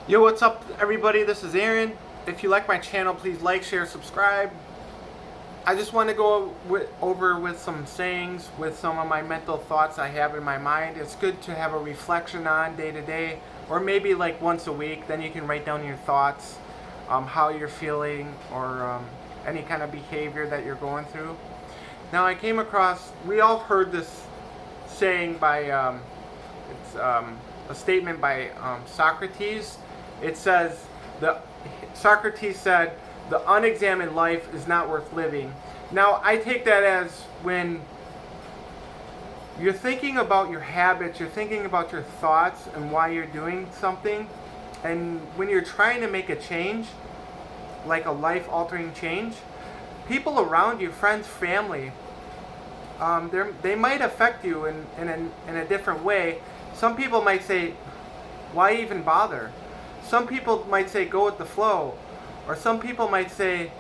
Yo, what's up everybody? This is Aaron. If you like my channel, please like, share, subscribe. I just want to go over with some sayings, with some of my mental thoughts I have in my mind. It's good to have a reflection on day to day, or maybe like once a week. Then you can write down your thoughts, how you're feeling, or any kind of behavior that you're going through. Now I came across, we all heard this saying by, it's a statement by Socrates. It says, Socrates said, the unexamined life is not worth living. Now, I take that as when you're thinking about your habits, you're thinking about your thoughts and why you're doing something, and when you're trying to make a change, like a life-altering change, people around you, friends, family, they might affect you in a different way. Some people might say, why even bother? Some people might say, go with the flow. Or some people might say,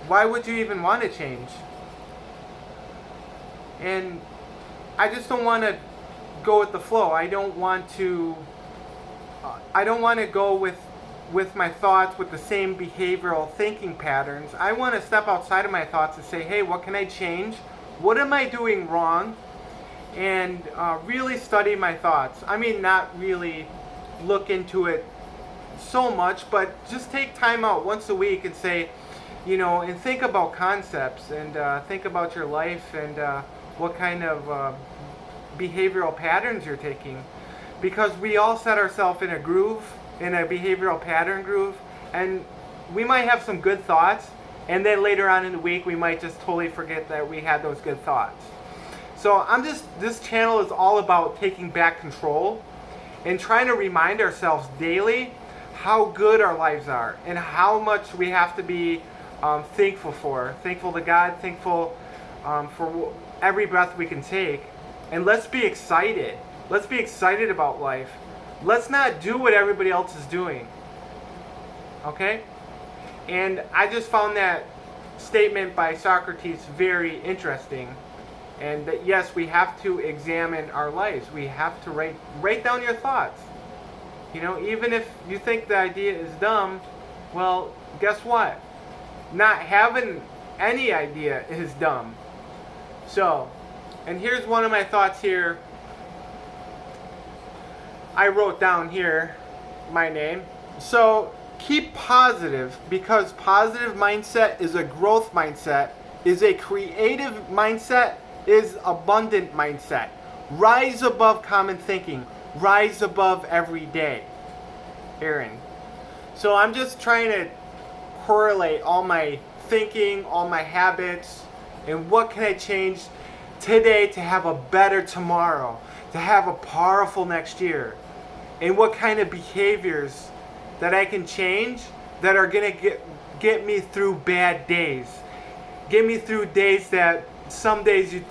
why would you even want to change? And I just don't want to go with the flow. I don't want to go with my thoughts with the same behavioral thinking patterns. I want to step outside of my thoughts and say, hey, what can I change? What am I doing wrong? And really study my thoughts. I mean, not really look into it so much, but just take time out once a week and say, and think about concepts and think about your life and what kind of behavioral patterns you're taking. Because we all set ourselves in a groove, in a behavioral pattern groove, and we might have some good thoughts, and then later on in the week we might just totally forget that we had those good thoughts. So this channel is all about taking back control and trying to remind ourselves daily how good our lives are and how much we have to be thankful for. Thankful to God, thankful for every breath we can take. And let's be excited. Let's be excited about life. Let's not do what everybody else is doing. Okay? And I just found that statement by Socrates very interesting. And that yes, we have to examine our lives. We have to write down your thoughts. Even if you think the idea is dumb, well, guess what? Not having any idea is dumb. So, and here's one of my thoughts here. I wrote down here my name. So, keep positive, because positive mindset is a growth mindset, is a creative mindset, is abundant mindset. Rise above common thinking. Rise above every day. Aaron. So I'm just trying to correlate all my thinking, all my habits, and what can I change today to have a better tomorrow, to have a powerful next year, and what kind of behaviors that I can change that are going to get me through bad days. Get me through days that some days you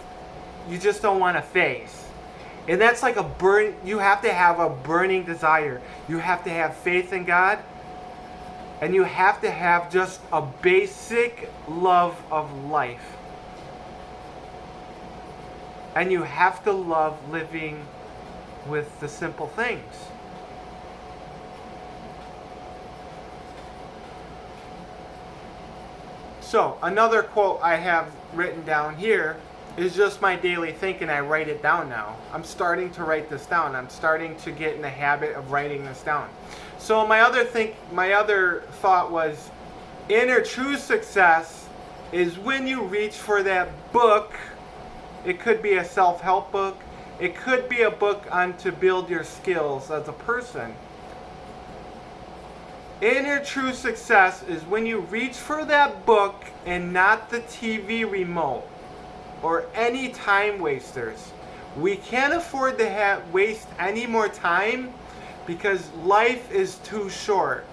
just don't want to face. And that's like you have to have a burning desire. You have to have faith in God. And you have to have just a basic love of life. And you have to love living with the simple things. So, another quote I have written down here is just my daily thinking. I write it down now. I'm starting to write this down. I'm starting to get in the habit of writing this down. So my other thought was, inner true success is when you reach for that book. It could be a self-help book. It could be a book on to build your skills as a person. Inner true success is when you reach for that book and not the TV remote or any time wasters. We can't afford to waste any more time because life is too short.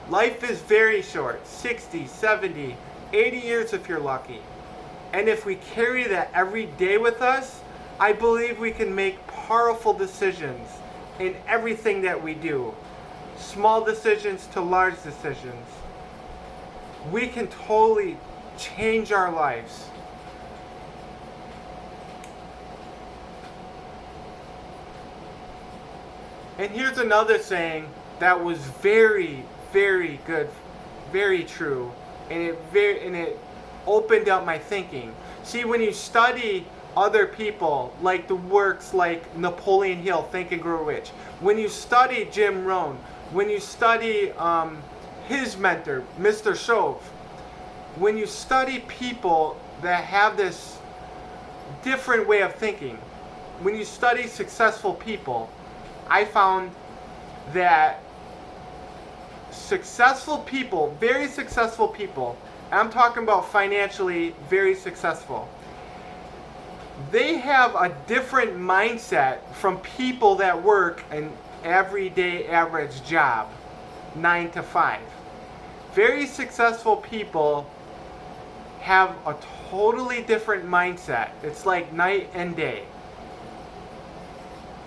Life is very short, 60, 70, 80 years if you're lucky. And if we carry that every day with us, I believe we can make powerful decisions in everything that we do. Small decisions to large decisions. We can totally change our lives. And here's another saying that was very, very good, very true, and it opened up my thinking. See, when you study other people, like the works like Napoleon Hill, Think and Grow Rich, when you study Jim Rohn, when you study his mentor, Mr. Shove, when you study people that have this different way of thinking, when you study successful people, I found that successful people, very successful people, I'm talking about financially very successful, they have a different mindset from people that work an everyday average job, 9 to 5. Very successful people have a totally different mindset. It's like night and day.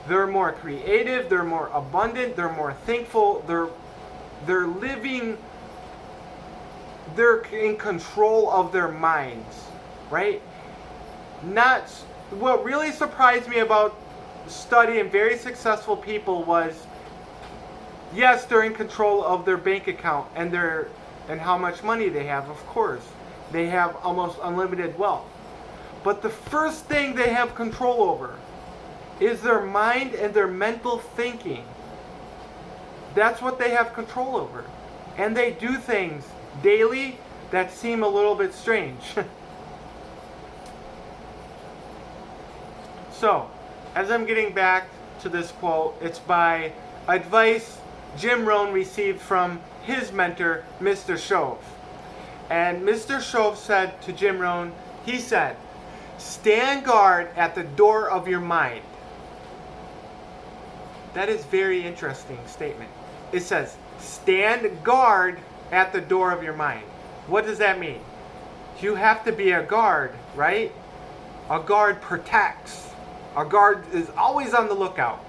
They're more creative, they're more abundant, they're more thankful, they're living, they're in control of their minds, right? Not what really surprised me about studying very successful people was, yes, they're in control of their bank account and how much money they have, of course. They have almost unlimited wealth. But the first thing they have control over is their mind and their mental thinking. That's what they have control over. And they do things daily that seem a little bit strange. So, as I'm getting back to this quote, it's by advice Jim Rohn received from his mentor, Mr. Shove. And Mr. Shove said to Jim Rohn, he said, "Stand guard at the door of your mind." That is a very interesting statement. It says, stand guard at the door of your mind. What does that mean? You have to be a guard, right? A guard protects. A guard is always on the lookout.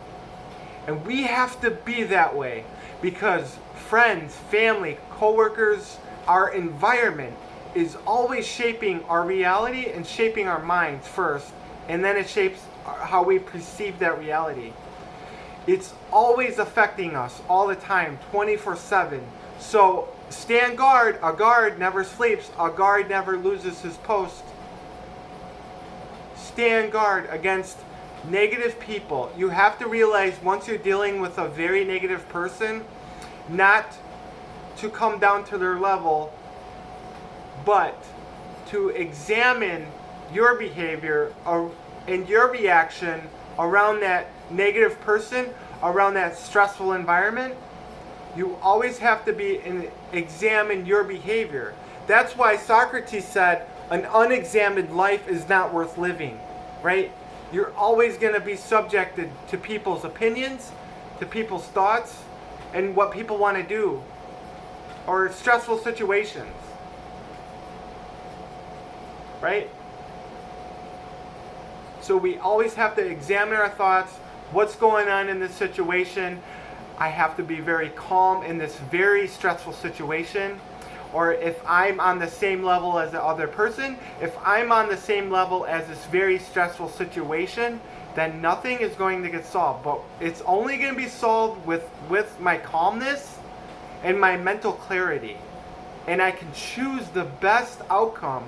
And we have to be that way because friends, family, coworkers, our environment is always shaping our reality and shaping our minds first, and then it shapes how we perceive that reality. It's always affecting us all the time, 24/7. So stand guard. A guard never sleeps. A guard never loses his post. Stand guard against negative people. You have to realize once you're dealing with a very negative person, not to come down to their level, but to examine your behavior and your reaction around that negative person, around that stressful environment. You always have to examine your behavior. That's why Socrates said, an unexamined life is not worth living, right? You're always going to be subjected to people's opinions, to people's thoughts, and what people want to do, or stressful situations, right? So we always have to examine our thoughts. What's going on in this situation? I have to be very calm in this very stressful situation. Or if I'm on the same level as the other person, if I'm on the same level as this very stressful situation, then nothing is going to get solved. But it's only going to be solved with my calmness and my mental clarity. And I can choose the best outcome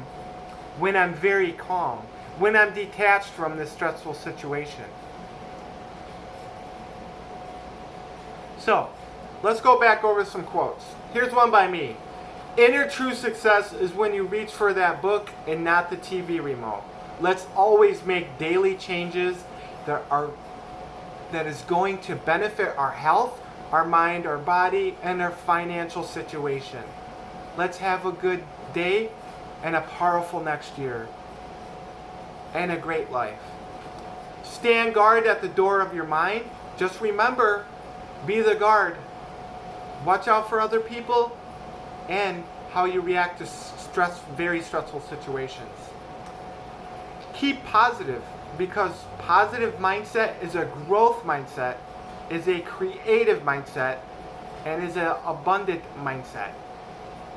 when I'm very calm, when I'm detached from this stressful situation. So, let's go back over some quotes. Here's one by me. Inner true success is when you reach for that book and not the TV remote. Let's always make daily changes that is going to benefit our health, our mind, our body, and our financial situation. Let's have a good day and a powerful next year and a great life. Stand guard at the door of your mind. Just remember, be the guard. Watch out for other people and how you react to very stressful situations. Keep positive, because positive mindset is a growth mindset, is a creative mindset, and is an abundant mindset.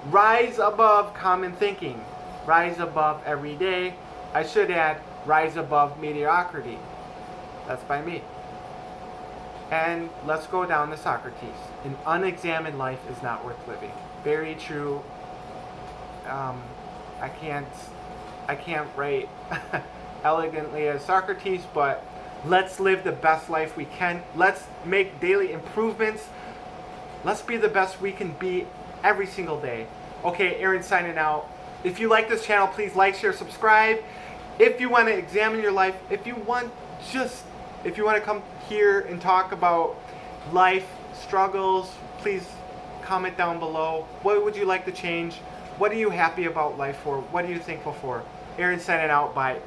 Rise above common thinking. Rise above every day. I should add, rise above mediocrity. That's by me. And let's go down to Socrates. An unexamined life is not worth living. Very true. Um, I can't write elegantly as Socrates, but let's live the best life we can. Let's make daily improvements. Let's be the best we can be every single day. Okay, Aaron signing out. If you like this channel, please like, share, subscribe. If you want to examine your life, if you want to come here and talk about life struggles, please comment down below. What would you like to change? What are you happy about life for? What are you thankful for? Aaron signing out. Bye.